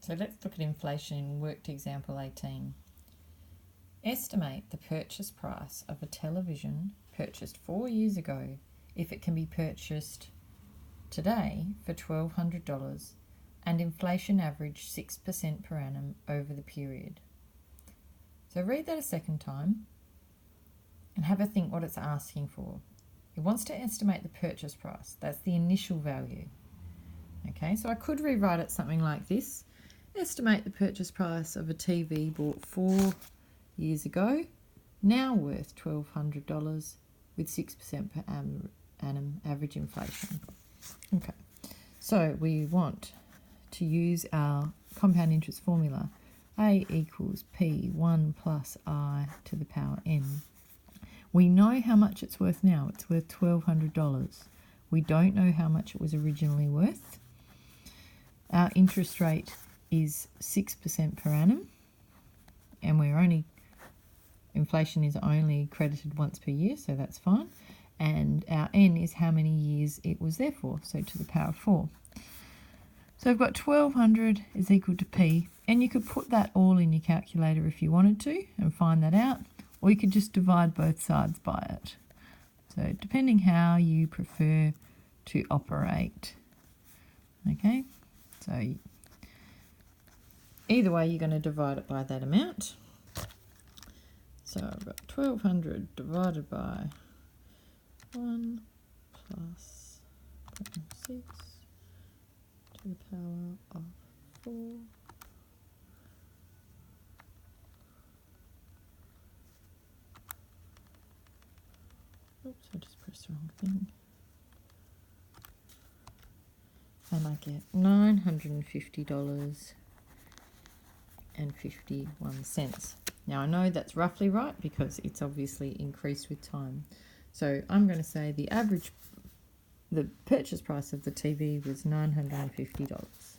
So let's look at inflation in worked example 18. Estimate the purchase price of a television purchased 4 years ago if it can be purchased today for $1,200 and inflation averaged 6% per annum over the period. So read that a second time and have a think what it's asking for. It wants to estimate the purchase price. That's the initial value. Okay, so I could rewrite it something like this. Estimate the purchase price of a TV bought 4 years ago, now worth $1,200 with 6% per annum average inflation. Okay, so we want to use our compound interest formula. A equals P1 plus I to the power n. We know how much it's worth now. It's worth $1,200. We don't know how much it was originally worth. Our interest rate is 6% per annum, and inflation is only credited once per year, so that's fine. And our n is how many years it was there for, so to the power of 4. So I've got 1,200 is equal to P, and you could put that all in your calculator if you wanted to and find that out, or you could just divide both sides by it. So depending how you prefer to operate. Okay, so either way you're going to divide it by that amount. So I've got 1,200 divided by 1 plus 0.6 to the power of 4. Oops, I just pressed the wrong thing. And I get $950.51. Now I know that's roughly right because it's obviously increased with time. So I'm going to say the purchase price of the TV was $950.